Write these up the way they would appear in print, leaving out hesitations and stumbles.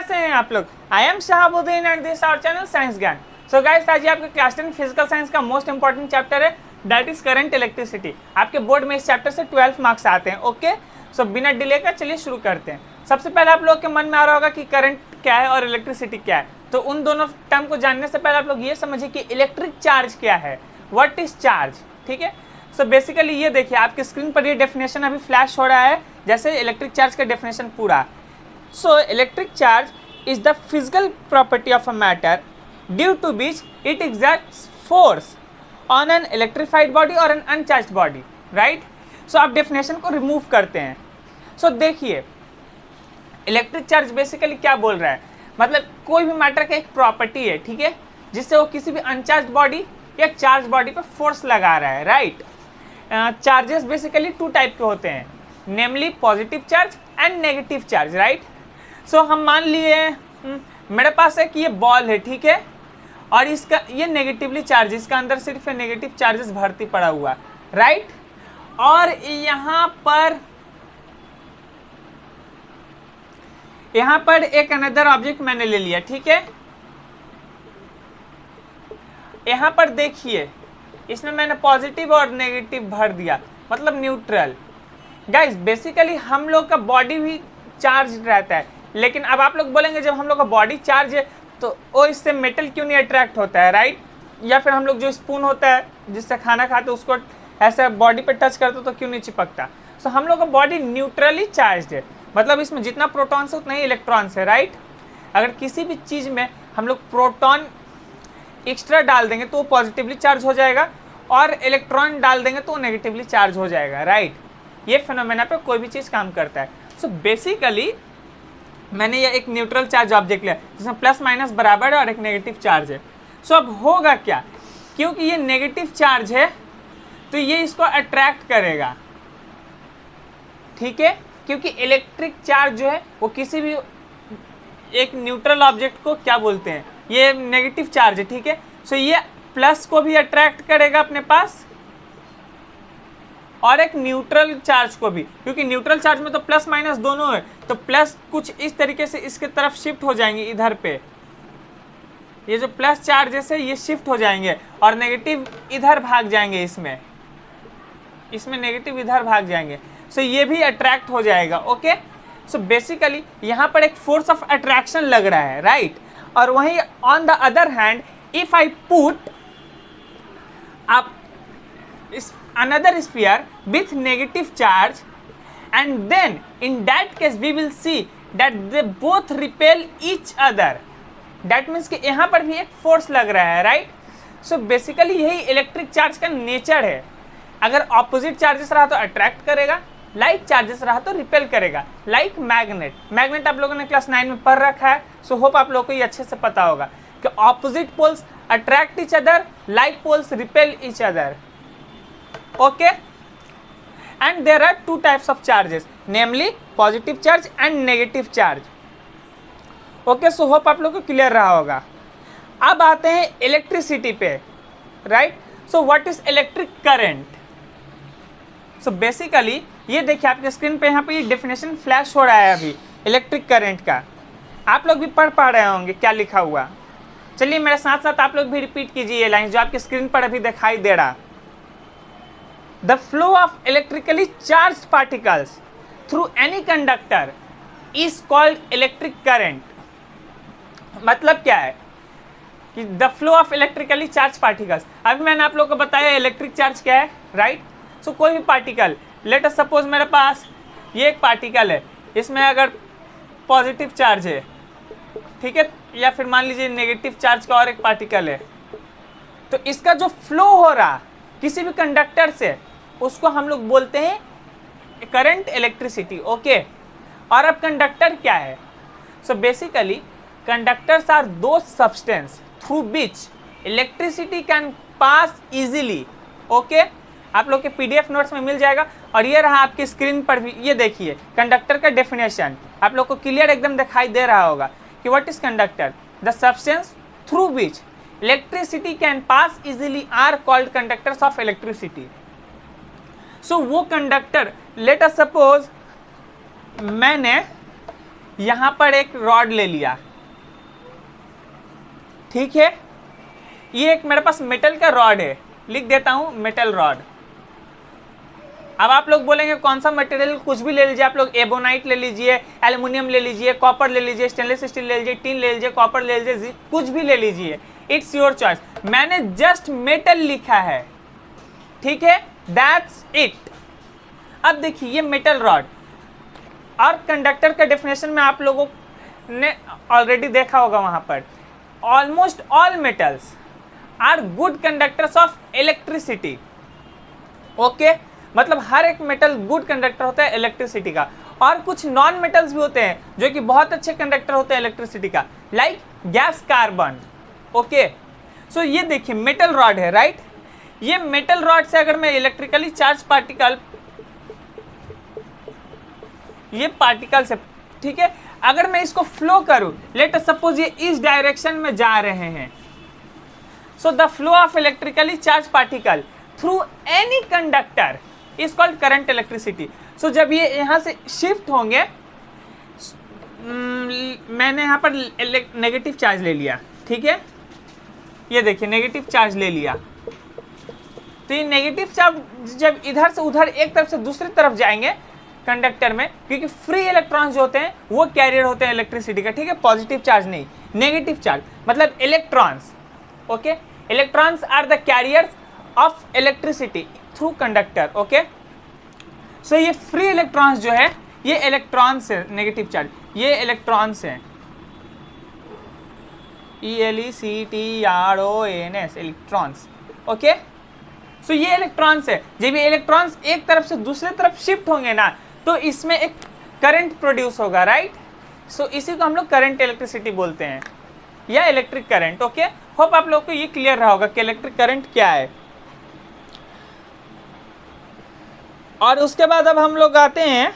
कैसे हैं आप लोग? I am Shahabuddin and this our channel science Gyan. So guys, आज आपके क्लास 10 फिजिकल साइंस का मोस्ट इंपॉर्टेंट चैप्टर है दैट इज करंट इलेक्ट्रिसिटी। आपके बोर्ड में इस चैप्टर से 12 मार्क्स आते हैं। ओके, सो बिना डिले का चलिए शुरू करते हैं। सबसे पहले आप लोग के मन में आ रहा होगा कि करंट क्या है और इलेक्ट्रिसिटी क्या है। तो उन दोनों टर्म को जानने से पहले आप लोग ये समझिए कि इलेक्ट्रिक चार्ज क्या है, व्हाट इज चार्ज। ठीक है, सो बेसिकली ये देखिए आपकी स्क्रीन पर ये डेफिनेशन अभी फ्लैश हो रहा है, जैसे इलेक्ट्रिक चार्ज का डेफिनेशन पूरा। So electric charge is the physical property of a matter due to which it exerts force on an electrified body or an uncharged body, right? So आप definition को remove करते हैं। सो देखिए electric charge basically क्या बोल रहा है, मतलब कोई भी मैटर का एक प्रॉपर्टी है, ठीक है, जिससे वो किसी भी अनचार्ज बॉडी या चार्ज बॉडी पे फोर्स लगा रहा है, right? Charges basically two type के होते हैं, namely positive charge and negative charge, right? So हम मान लिए मेरे पास एक ये बॉल है, ठीक है, और इसका ये नेगेटिवली चार्ज, इसका अंदर सिर्फ नेगेटिव चार्जेस भर्ती पड़ा हुआ, राइट? और यहाँ पर एक अनदर ऑब्जेक्ट मैंने ले लिया, ठीक है। यहाँ पर देखिए इसमें मैंने पॉजिटिव और नेगेटिव भर दिया, मतलब न्यूट्रल। गाइस बेसिकली हम लोग का बॉडी भी चार्ज रहता है, लेकिन अब आप लोग बोलेंगे जब हम लोग का बॉडी चार्ज है तो वो इससे मेटल क्यों नहीं अट्रैक्ट होता है, राइट? या फिर हम लोग जो स्पून होता है जिससे खाना खाते उसको ऐसे बॉडी पे टच करते तो क्यों नहीं चिपकता? सो हम लोग का बॉडी न्यूट्रली चार्ज है, मतलब इसमें जितना प्रोटॉन्स है उतना ही इलेक्ट्रॉन्स है, राइट? अगर किसी भी चीज़ में हम लोग प्रोटॉन एक्स्ट्रा डाल देंगे तो वो पॉजिटिवली चार्ज हो जाएगा, और इलेक्ट्रॉन डाल देंगे तो वो नेगेटिवली चार्ज हो जाएगा, राइट? ये फिनोमेना पे कोई भी चीज़ काम करता है। सो बेसिकली मैंने ये एक न्यूट्रल चार्ज ऑब्जेक्ट लिया जिसमें प्लस माइनस बराबर है और एक नेगेटिव चार्ज है। सो अब होगा क्या, क्योंकि ये नेगेटिव चार्ज है तो ये इसको अट्रैक्ट करेगा, ठीक है, क्योंकि इलेक्ट्रिक चार्ज जो है वो किसी भी एक न्यूट्रल ऑब्जेक्ट को क्या बोलते हैं, ये नेगेटिव चार्ज है, ठीक है। सो ये प्लस को भी अट्रैक्ट करेगा अपने पास और एक न्यूट्रल चार्ज को भी, क्योंकि न्यूट्रल चार्ज में तो प्लस माइनस दोनों है, तो प्लस कुछ इस तरीके से इसके तरफ शिफ्ट हो जाएंगे इधर पे, ये जो प्लस चार्जेस है ये शिफ्ट हो जाएंगे और नेगेटिव इधर भाग जाएंगे, इसमें नेगेटिव इधर भाग जाएंगे। सो ये भी अट्रैक्ट हो जाएगा, ओके। सो बेसिकली यहाँ पर एक फोर्स ऑफ अट्रैक्शन लग रहा है, राइट? और वहीं on the other hand if I put आप इस another sphere with negative charge, and then in that case we will see that they both repel each other. That means कि यहाँ पर भी एक फोर्स लग रहा है, राइट? सो बेसिकली यही इलेक्ट्रिक चार्ज का नेचर है। अगर ऑपोजिट चार्जेस रहा तो अट्रैक्ट करेगा, लाइक चार्जेस रहा तो रिपेल करेगा, लाइक मैग्नेट आप लोगों ने क्लास 9 में पढ़ रखा है। सो होप आप लोगों को ये अच्छे से पता होगा कि opposite poles attract each other, like poles repel each other, okay? And there are two types of charges, namely positive charge and negative charge. okay, so hope आप लोग को क्लियर रहा होगा। अब आते हैं इलेक्ट्रिसिटी पे, right? So what is electric current? So basically ये देखिए आपके स्क्रीन पे यहाँ पे ये डेफिनेशन फ्लैश हो रहा है अभी इलेक्ट्रिक करंट का, आप लोग भी पढ़ पा रहे होंगे क्या लिखा हुआ। चलिए मेरे साथ साथ आप लोग भी रिपीट कीजिए ये लाइन जो आपकी स्क्रीन पर अभी दिखाई दे रहा। The flow of electrically charged particles through any conductor is called electric current. मतलब क्या है कि the flow of electrically charged particles, अभी मैंने आप लोगों को बताया इलेक्ट्रिक चार्ज क्या है, राइट? सो कोई भी पार्टिकल, लेट अस सपोज मेरे पास ये एक पार्टिकल है, इसमें अगर पॉजिटिव चार्ज है, ठीक है, या फिर मान लीजिए नेगेटिव चार्ज का और एक पार्टिकल है, तो इसका जो फ्लो हो रहा किसी भी कंडक्टर से उसको हम लोग बोलते हैं करंट इलेक्ट्रिसिटी, ओके। और अब कंडक्टर क्या है? सो बेसिकली कंडक्टर्स आर दो substance through which electricity can pass easily, okay. आप लोग के पीडीएफ नोट्स में मिल जाएगा। और ये रहा आपकी स्क्रीन पर भी, ये देखिए कंडक्टर का डेफिनेशन आप लोग को क्लियर एकदम दिखाई दे रहा होगा कि what is conductor, the substance through which electricity can pass easily are called conductors of electricity. So वो कंडक्टर, लेट अस सपोज मैंने यहां पर एक रॉड ले लिया, ठीक है, ये एक मेरे पास मेटल का रॉड है, लिख देता हूं मेटल रॉड। अब आप लोग बोलेंगे कौन सा मटेरियल, कुछ भी ले लीजिए आप लोग, एबोनाइट ले लीजिए, एल्युमिनियम ले लीजिए, कॉपर ले लीजिए, स्टेनलेस स्टील ले लीजिए, टिन ले लीजिए, कॉपर ले लीजिए, कुछ भी ले लीजिए, इट्स योर चॉइस। मैंने जस्ट मेटल लिखा है, ठीक है, दैट्स इट। अब देखिए ये मेटल रॉड और कंडक्टर का डेफिनेशन में आप लोगों ने ऑलरेडी देखा होगा, वहां पर almost all metals are good conductors of electricity. Okay, मतलब हर एक मेटल गुड कंडक्टर होता है इलेक्ट्रिसिटी का, और कुछ नॉन मेटल्स भी होते हैं जो कि बहुत अच्छे कंडक्टर होते हैं इलेक्ट्रिसिटी का, like gas carbon. Okay, so ये देखिए मेटल रॉड है, राइट। ये मेटल रॉड से अगर मैं इलेक्ट्रिकली चार्ज पार्टिकल, ये पार्टिकल्स है, ठीक है, अगर मैं इसको फ्लो करूं, लेट अस सपोज ये इस डायरेक्शन में जा रहे हैं, so the flow of electrically charge particle through any conductor is called current electricity. So जब ये यहां से शिफ्ट होंगे, मैंने यहां पर नेगेटिव चार्ज ले लिया, ठीक है, ये देखिए नेगेटिव चार्ज ले लिया, तो ये नेगेटिव चार्ज जब इधर से उधर एक तरफ से दूसरी तरफ जाएंगे कंडक्टर में, क्योंकि फ्री इलेक्ट्रॉन्स जो होते हैं वो कैरियर होते हैं इलेक्ट्रिसिटी का, ठीक है, पॉजिटिव चार्ज नहीं, नेगेटिव चार्ज मतलब electrons. Okay, electrons are the carriers of electricity through conductor. Okay, so ये फ्री इलेक्ट्रॉन्स जो है ये इलेक्ट्रॉन्स है, नेगेटिव चार्ज, ये इलेक्ट्रॉन्स हैं, ELECTRONS, इलेक्ट्रॉन्स। ओके, सो ये इलेक्ट्रॉन्स है, जब ये इलेक्ट्रॉन्स एक तरफ से दूसरी तरफ शिफ्ट होंगे ना, तो इसमें एक करंट प्रोड्यूस होगा, राइट। सो इसी को हम लोग करंट इलेक्ट्रिसिटी बोलते हैं, या इलेक्ट्रिक करंट। ओके, होप आप लोग को ये क्लियर रहा होगा कि इलेक्ट्रिक करंट क्या है। और उसके बाद अब हम लोग आते हैं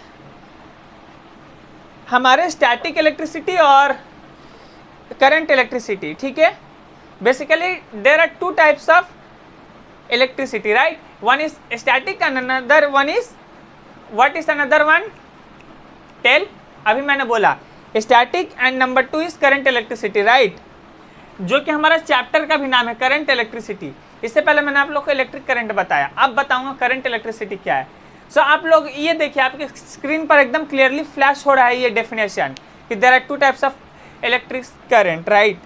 हमारे स्टैटिक इलेक्ट्रिसिटी और करंट इलेक्ट्रिसिटी, ठीक है। Basically there are two types of electricity, right, one is static and another one is, what is another one, tell. अभी मैंने बोला static and number 2 is current electricity, right, जो कि हमारा chapter का भी नाम है करंट इलेक्ट्रिसिटी। इससे पहले मैंने आप लोग को इलेक्ट्रिक करंट बताया, अब बताऊंगा करंट इलेक्ट्रिसिटी क्या है। सो आप लोग ये देखिए आपके स्क्रीन पर एकदम क्लियरली फ्लैश हो रहा है ये डेफिनेशन कि there are two types of electric current, right.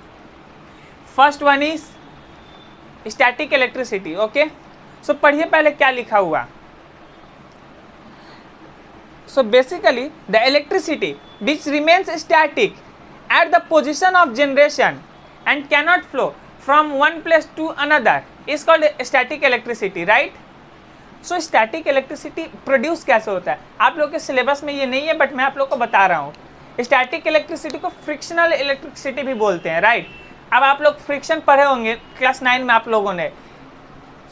First one is static electricity. Okay, so पढ़िए पहले क्या लिखा हुआ। So basically the electricity which remains static at the position of generation and cannot flow from one place to another is called static electricity, right? So static electricity produce कैसे होता है, आप लोग के सिलेबस में ये नहीं है, बट मैं आप लोग को बता रहा हूँ। स्टैटिक इलेक्ट्रिसिटी को फ्रिक्शनल इलेक्ट्रिसिटी भी बोलते हैं, राइट। अब आप लोग फ्रिक्शन पढ़े होंगे क्लास 9 में आप लोगों ने,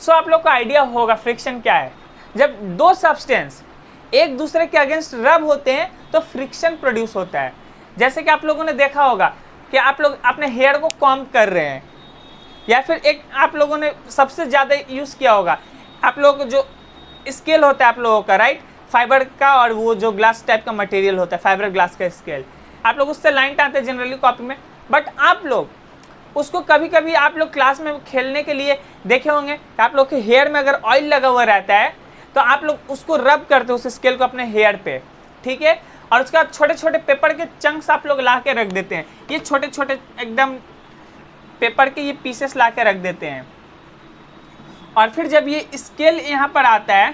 सो आप लोग को आइडिया होगा फ्रिक्शन क्या है। जब दो सब्सटेंस एक दूसरे के अगेंस्ट रब होते हैं तो फ्रिक्शन प्रोड्यूस होता है। जैसे कि आप लोगों ने देखा होगा कि आप लोग अपने हेयर को कॉम्ब कर रहे हैं, या फिर एक आप लोगों ने सबसे ज़्यादा यूज़ किया होगा, आप लोगों को जो स्केल होता है आप लोगों का, राइट, फाइबर का, और वो जो ग्लास टाइप का मटेरियल होता है फाइबर ग्लास का स्केल, आप लोग उससे लाइन टानते हैं जनरली कॉपी में, बट आप लोग उसको कभी कभी आप लोग क्लास में खेलने के लिए देखे होंगे, आप लोग के हेयर में अगर ऑयल लगा हुआ रहता है तो आप लोग उसको रब करते हो उस स्केल को अपने हेयर पे, ठीक है, और उसके बाद छोटे छोटे पेपर के चंक्स आप लोग ला के रख देते हैं, ये छोटे छोटे एकदम पेपर के ये पीसेस ला के रख देते हैं। और फिर जब ये स्केल यहाँ पर आता है,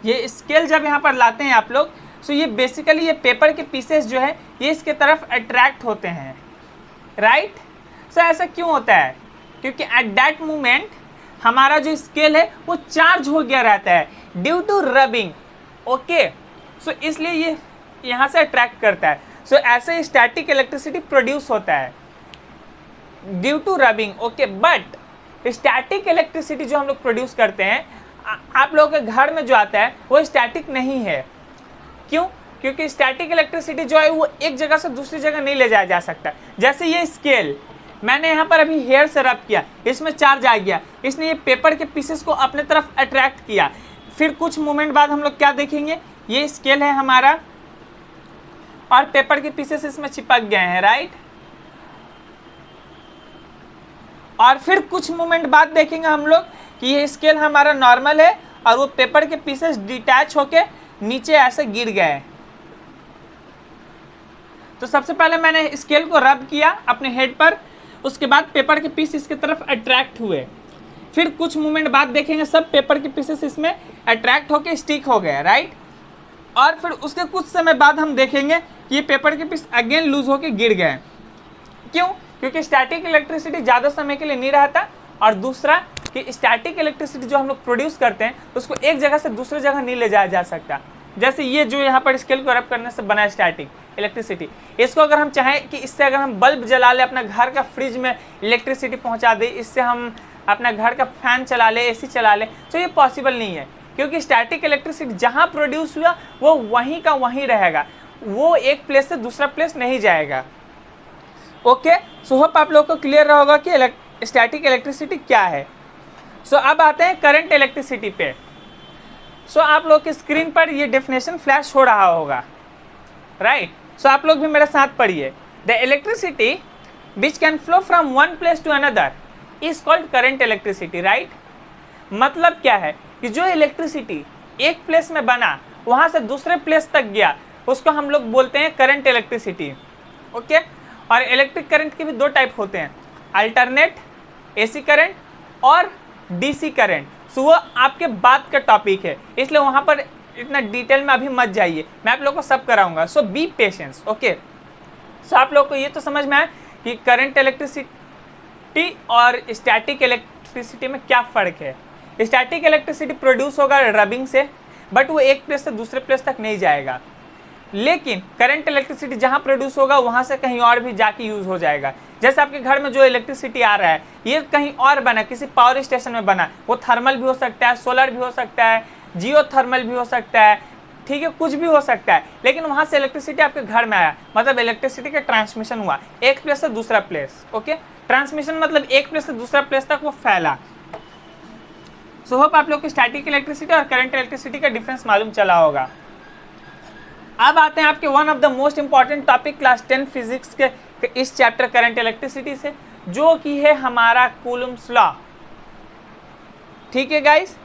ये स्केल जब यहाँ पर लाते हैं आप लोग, सो ये बेसिकली ये पेपर के पीसेस जो है ये इसके तरफ अट्रैक्ट होते हैं, राइट। सो ऐसा क्यों होता है, क्योंकि एट दैट मोमेंट हमारा जो स्केल है वो चार्ज हो गया रहता है ड्यू टू रबिंग। ओके, सो इसलिए ये यहाँ से अट्रैक्ट करता है। सो ऐसे स्टैटिक इलेक्ट्रिसिटी प्रोड्यूस होता है due to rubbing. Okay, but static electricity जो हम लोग प्रोड्यूस करते हैं आप लोगों के घर में जो आता है वो स्टैटिक नहीं है। क्यों? क्योंकि स्टैटिक इलेक्ट्रिसिटी जो है वो एक जगह से दूसरी जगह नहीं ले जाया जा सकता। जैसे ये स्केल मैंने यहाँ पर अभी हेयर से रब किया, इसमें चार्ज आ गया, इसने ये पेपर के पीसेस को अपने तरफ अट्रैक्ट किया। फिर कुछ मोमेंट बाद हम लोग क्या देखेंगे, ये स्केल है हमारा, और पेपर के पीसेस इसमें चिपक गए हैं, राइट। और फिर कुछ मोमेंट बाद देखेंगे हम लोग कि ये स्केल हमारा नॉर्मल है और वो पेपर के पीसेस डिटैच होके नीचे ऐसे गिर गए। तो सबसे पहले मैंने स्केल को रब किया अपने हेड पर, उसके बाद पेपर के पीस इसके तरफ अट्रैक्ट हुए। फिर कुछ मोमेंट बाद देखेंगे सब पेपर के पीसेस इसमें अट्रैक्ट होके स्टिक हो गए, राइट। और फिर उसके कुछ समय बाद हम देखेंगे कि ये पेपर के पीस अगेन लूज होके गिर गए। क्यों? क्योंकि स्टैटिक इलेक्ट्रिसिटी ज़्यादा समय के लिए नहीं रहता, और दूसरा कि स्टैटिक इलेक्ट्रिसिटी जो हम लोग प्रोड्यूस करते हैं उसको एक जगह से दूसरे जगह नहीं ले जाया जा सकता। जैसे ये जो यहाँ पर स्केल को रब करने से बना है स्टैटिक इलेक्ट्रिसिटी, इसको अगर हम चाहें कि इससे अगर हम बल्ब जला ले, अपना घर का फ्रिज में इलेक्ट्रिसिटी पहुँचा दे, इससे हम अपना घर का फैन चला ले, एसी चला ले, तो ये पॉसिबल नहीं है। क्योंकि स्टैटिक इलेक्ट्रिसिटी जहाँ प्रोड्यूस हुआ वो वहीं का वहीं रहेगा, वो एक प्लेस से दूसरा प्लेस नहीं जाएगा। ओके, सो होप आप लोग को क्लियर रहा होगा कि स्टैटिक इलेक्ट्रिसिटी क्या है। सो अब आते हैं करंट इलेक्ट्रिसिटी पे। सो आप लोग की स्क्रीन पर ये डेफिनेशन फ्लैश हो रहा होगा, राइट। सो आप लोग भी मेरे साथ पढ़िए। The electricity which can flow from one place to another is called current electricity, right. मतलब क्या है कि जो इलेक्ट्रिसिटी एक प्लेस में बना वहाँ से दूसरे प्लेस तक गया उसको हम लोग बोलते हैं करंट इलेक्ट्रिसिटी। ओके, और इलेक्ट्रिक करंट के भी दो टाइप होते हैं, अल्टरनेट एसी करंट और डीसी करंट। सो वो आपके बाद का टॉपिक है, इसलिए वहाँ पर इतना डिटेल में अभी मत जाइए, मैं आप लोग को सब कराऊंगा। सो बी पेशेंस। ओके, सो आप लोग को ये तो समझ में आया कि करंट इलेक्ट्रिसिटी और स्टैटिक इलेक्ट्रिसिटी में क्या फ़र्क है। स्टैटिक इलेक्ट्रिसिटी प्रोड्यूस होगा रबिंग से, बट वो एक प्लेस से दूसरे प्लेस तक नहीं जाएगा। लेकिन करंट इलेक्ट्रिसिटी जहाँ प्रोड्यूस होगा वहाँ से कहीं और भी जाके यूज़ हो जाएगा। जैसे आपके घर में जो इलेक्ट्रिसिटी आ रहा है ये कहीं और बना, किसी पावर स्टेशन में बना, वो थर्मल भी हो सकता है, सोलर भी हो सकता है, जियो थर्मल भी हो सकता है, ठीक है, कुछ भी हो सकता है। लेकिन वहाँ से इलेक्ट्रिसिटी आपके घर में आया, मतलब इलेक्ट्रिसिटी का ट्रांसमिशन हुआ एक प्लेस से दूसरा प्लेस। ओके, ट्रांसमिशन मतलब एक प्लेस से दूसरा प्लेस तक वो फैला। सो होप आप लोग को स्टैटिक इलेक्ट्रिसिटी और करंट इलेक्ट्रिसिटी का डिफरेंस मालूम चला होगा। अब आते हैं आपके one of the most important topic class 10 physics के इस चैप्टर करंट इलेक्ट्रिसिटी से, जो कि है हमारा कूलम्स लॉ। ठीक है गाइस,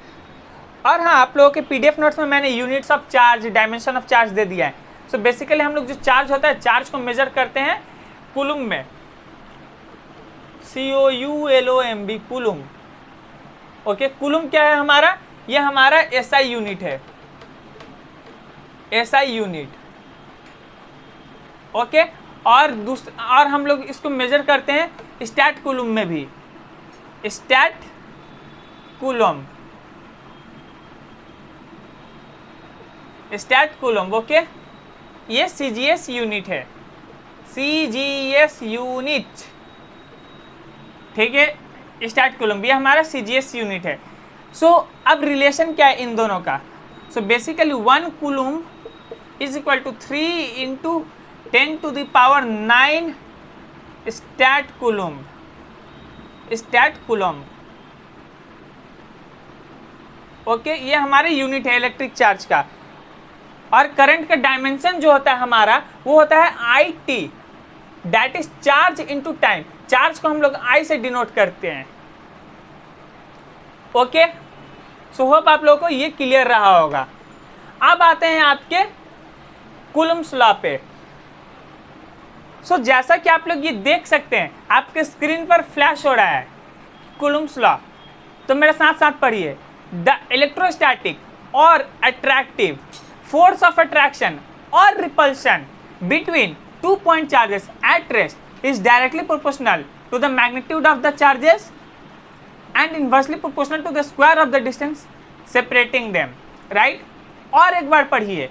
और हाँ आप लोगों के पीडीएफ नोट्स में मैंने units of charge, dimension of charge दे दिया है। सो बेसिकली हम लोग जो चार्ज होता है, चार्ज को मेजर करते हैं कूलम में, COULOMB, कूलम। ओके, कूलम क्या है हमारा? ये हमारा SI यूनिट है, SI यूनिट। ओके, और हम लोग इसको मेजर करते हैं स्टैट कूलम में भी, stat coulomb, stat coulomb. Okay, ये CGS यूनिट है, CGS यूनिट, ठीक है, स्टैट कूलम भी हमारा CGS यूनिट है। सो अब रिलेशन क्या है इन दोनों का? So basically 1 coulomb is equal to 3 into 10 to the power 9 stat coulomb, stat coulomb. Okay, ये हमारे यूनिट है इलेक्ट्रिक चार्ज का। और करंट का डायमेंशन जो होता है हमारा वो होता है IT, that is charge into time. Charge को हम लोग I से डिनोट करते हैं। ओके, सो होप आप लोगों को ये क्लियर रहा होगा। अब आते हैं आपके कूलम्स लॉ पे। सो जैसा कि आप लोग ये देख सकते हैं आपके स्क्रीन पर फ्लैश हो रहा है कूलम्स लॉ, तो मेरे साथ साथ पढ़िए। द इलेक्ट्रोस्टैटिक और attractive force of attraction or repulsion between 2 point charges at rest is directly proportional to the magnitude of the charges and inversely proportional to the square of the distance separating them, right? और एक बार पढ़िए,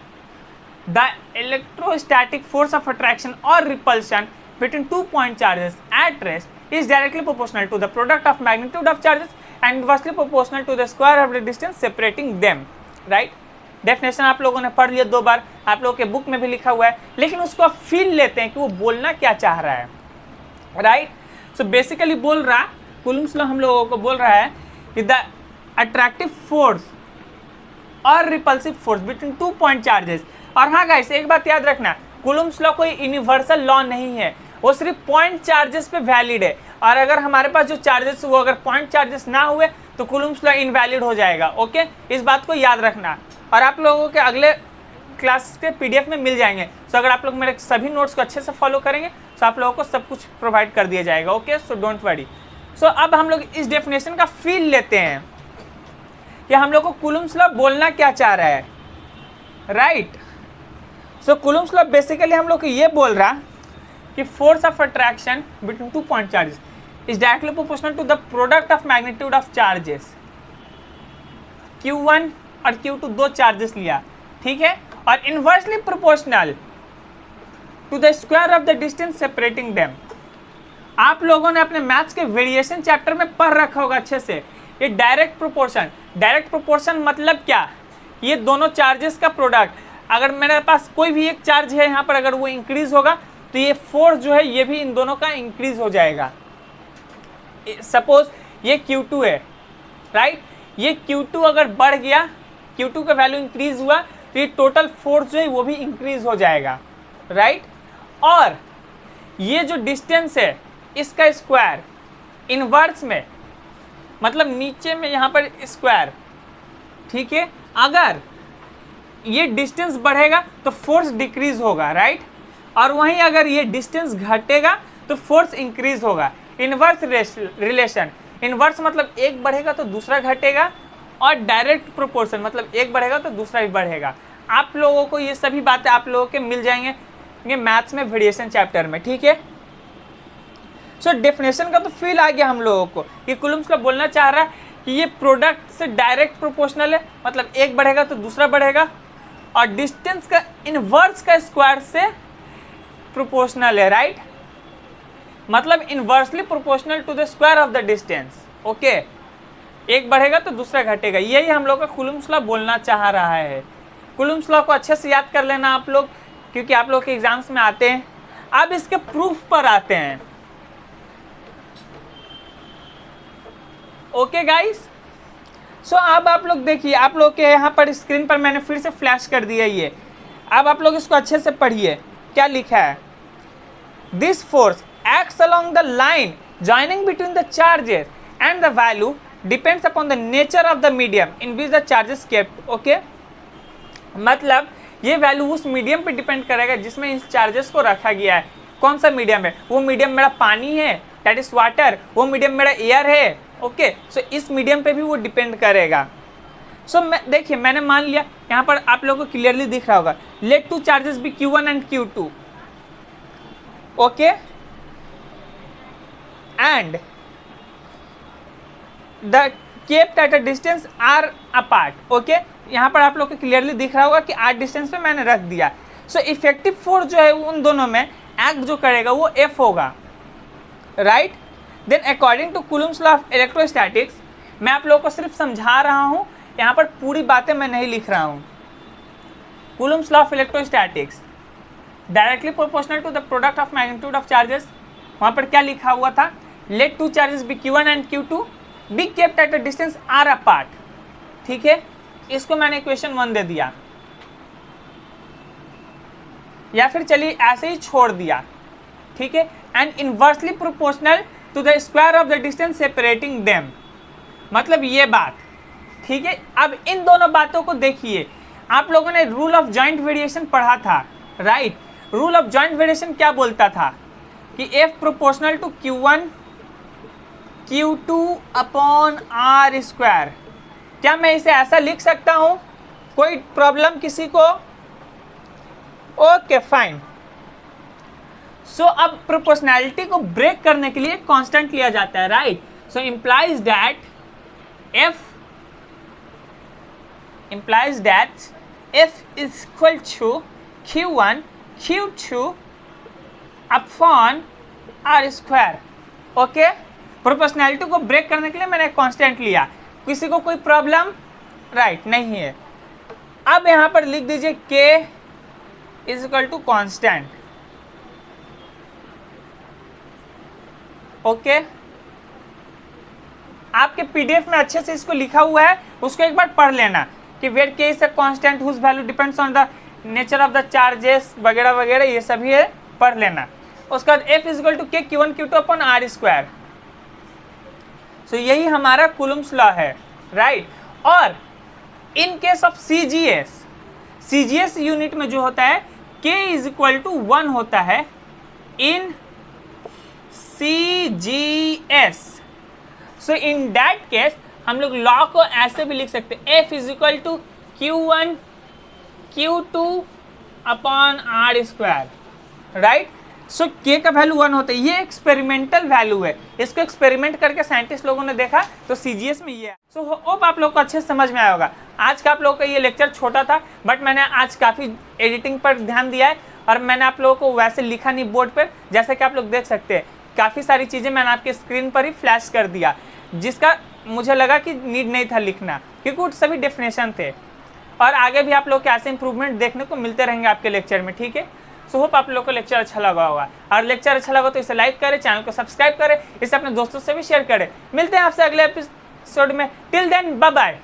the electrostatic force of attraction or repulsion between 2 point charges at rest is directly proportional to the product of magnitude of charges and inversely proportional to the square of the distance separating them, right? Definition आप लोगों ने पढ़ लिया 2 बार, आप लोगों के book में भी लिखा हुआ है, लेकिन उसको आप फील लेते हैं कि वो बोलना क्या चाह रहा है, राइट? सो बेसिकली बोल रहा कूलम्स लॉ हम लोगों को बोल रहा है कि द अट्रैक्टिव फोर्स और repulsive force between 2 point charges. और हाँ गाइस, एक बात याद रखना, कूलम्ब्स लॉ कोई यूनिवर्सल लॉ नहीं है, वो सिर्फ पॉइंट चार्जेस पे वैलिड है। और अगर हमारे पास जो चार्जेस वो अगर पॉइंट चार्जेस ना हुए तो कूलम्ब्स लॉ इनवैलिड हो जाएगा। ओके, इस बात को याद रखना। और आप लोगों के अगले क्लास के PDF में मिल जाएंगे। सो अगर आप लोग मेरे सभी नोट्स को अच्छे से फॉलो करेंगे तो आप लोगों को सब कुछ प्रोवाइड कर दिया जाएगा। Okay, so don't worry. So अब हम लोग इस डेफिनेशन का फील लेते हैं कि हम लोग को कूलम्ब्स लॉ बोलना क्या चाह रहा है, right. So Coulomb's law basically हम लोग को ये बोल रहा कि force of attraction between 2 point charges is directly proportional to the product of magnitude of charges. Q1 और Q2 दो चार्जेस लिया, ठीक है, और inversely proportional to the square of the distance separating them. आप लोगों ने अपने मैथ्स के वेरिएशन चैप्टर में पढ़ रखा होगा अच्छे से। ये डायरेक्ट प्रोपोर्शन, डायरेक्ट प्रोपोर्शन मतलब क्या, ये दोनों चार्जेस का प्रोडक्ट। अगर मेरे पास कोई भी एक चार्ज है यहाँ पर, अगर वो इंक्रीज होगा तो ये फोर्स जो है ये भी इन दोनों का इंक्रीज हो जाएगा। सपोज ये Q2 है, राइट, ये Q2 अगर बढ़ गया, Q2 का वैल्यू इंक्रीज हुआ तो ये टोटल फोर्स जो है वो भी इंक्रीज हो जाएगा, राइट। और ये जो डिस्टेंस है इसका स्क्वायर इनवर्स में, मतलब नीचे में यहाँ पर स्क्वायर, ठीक है। अगर ये डिस्टेंस बढ़ेगा तो फोर्स डिक्रीज होगा, राइट, और वहीं अगर ये डिस्टेंस घटेगा तो फोर्स इंक्रीज होगा। इनवर्स रिलेशन, इनवर्स मतलब एक बढ़ेगा तो दूसरा घटेगा, और डायरेक्ट प्रोपोर्शन मतलब एक बढ़ेगा तो दूसरा भी बढ़ेगा। आप लोगों को ये सभी बातें आप लोगों के मिल जाएंगे मैथ्स में वेरिएशन चैप्टर में, ठीक है। सो डेफिनेशन का तो फील आ गया हम लोगों को कि कूलम्ब्स लॉ बोलना चाह रहा है कि ये प्रोडक्ट से डायरेक्ट प्रोपोर्शनल है, मतलब एक बढ़ेगा तो दूसरा बढ़ेगा, और डिस्टेंस का इनवर्स का स्क्वायर से प्रोपोर्शनल है, राइट, मतलब inversely proportional to the square of the distance. Okay, एक बढ़ेगा तो दूसरा घटेगा, यही हम लोग का कूलम्ब्स लॉ बोलना चाह रहा है। कूलम्ब्स लॉ को अच्छे से याद कर लेना आप लोग, क्योंकि आप लोग के एग्जाम्स में आते हैं। अब इसके प्रूफ पर आते हैं। ओके गाइस, सो अब आप लोग देखिए, आप लोग के यहाँ पर स्क्रीन पर मैंने फिर से फ्लैश कर दिया ये। अब आप लोग इसको अच्छे से पढ़िए, क्या लिखा है। This force acts along the line joining between the charges and the value depends upon the nature of the medium in which the charges kept. Okay, मतलब ये वैल्यू उस मीडियम पे डिपेंड करेगा जिसमें इस चार्जेस को रखा गया है। कौन सा मीडियम है, वो मीडियम मेरा पानी है, दैट इज वाटर, वो मीडियम मेरा एयर है। ओके, सो इस मीडियम पे भी वो डिपेंड करेगा। सो देखिए, मैंने मान लिया यहाँ पर आप लोगों को क्लियरली दिख रहा होगा, let two charges be Q1 and Q2। Okay, and the kept at a distance R apart. Okay, यहाँ पर आप लोग को क्लियरली दिख रहा होगा कि आर डिस्टेंस पे मैंने रख दिया। सो इफेक्टिव फोर्स जो है उन दोनों में एक्ट जो करेगा वो F होगा, right. Then according to Coulomb's law of electrostatics, मैं आप लोगों को सिर्फ समझा रहा हूँ, यहाँ पर पूरी बातें मैं नहीं लिख रहा हूँ। Coulomb's law of electrostatics directly proportional to the product of magnitude of charges. वहाँ पर क्या लिखा हुआ था, let two charges be Q1 and Q2 be kept at a distance R apart. ठीक है, इसको मैंने इक्वेशन 1 दे दिया, या फिर चलिए ऐसे ही छोड़ दिया। ठीक है, and inversely proportional to the square of the distance separating them, मतलब ये बात। ठीक है, अब इन दोनों बातों को देखिए। आप लोगों ने रूल ऑफ जॉइंट वेरिएशन पढ़ा था, right. Rule of joint variation क्या बोलता था कि F proportional to Q1 Q2 upon R square. क्या मैं इसे ऐसा लिख सकता हूँ? कोई प्रॉब्लम किसी को? Okay fine. सो अब प्रोपोर्शनैलिटी को ब्रेक करने के लिए कांस्टेंट लिया जाता है, right. So implies that F is equal to Q1 Q2 upon R square. Okay, proportionality को ब्रेक करने के लिए मैंने कांस्टेंट लिया। किसी को कोई प्रॉब्लम? राइट, नहीं है। अब यहाँ पर लिख दीजिए K is equal to constant. Okay, आपके PDF में अच्छे से इसको लिखा हुआ है, उसको एक बार पढ़ लेना कि where K is a constant whose value depends on the nature of the charges वगैरह वगैरह ये सभी है, पढ़ लेना। उसके बाद F इज इक्वल टू के Q1 Q2 upon R square. सो यही हमारा कूलम्ब्स लॉ है, राइट। और in case of CGS unit में जो होता है K इज इक्वल टू 1 होता है इन CGS। So in that case हम लोग लॉ को ऐसे भी लिख सकते हैं, F is equal to Q1 Q2 upon R square, right. So K का वैल्यू 1 होता है, ये एक्सपेरिमेंटल वैल्यू है, इसको एक्सपेरिमेंट करके साइंटिस्ट लोगों ने देखा तो CGS में ये है। सो होप आप लोग को अच्छे से समझ में आया होगा। आज का आप लोगों का ये लेक्चर छोटा था, बट मैंने आज काफ़ी एडिटिंग पर ध्यान दिया है और मैंने आप लोगों को वैसे लिखा नहीं बोर्ड पर, जैसे कि आप लोग देख सकते हैं काफ़ी सारी चीज़ें मैंने आपके स्क्रीन पर ही फ्लैश कर दिया, जिसका मुझे लगा कि नीड नहीं था लिखना, क्योंकि वो सभी डेफिनेशन थे। और आगे भी आप लोग के ऐसे इंप्रूवमेंट देखने को मिलते रहेंगे आपके लेक्चर में, ठीक है। सो होप आप लोग को लेक्चर अच्छा लगा होगा, और लेक्चर अच्छा लगा तो इसे लाइक करें, चैनल को सब्सक्राइब करें, इसे अपने दोस्तों से भी शेयर करें। मिलते हैं आपसे अगले एपिसोड में, टिल देन बाय बाय।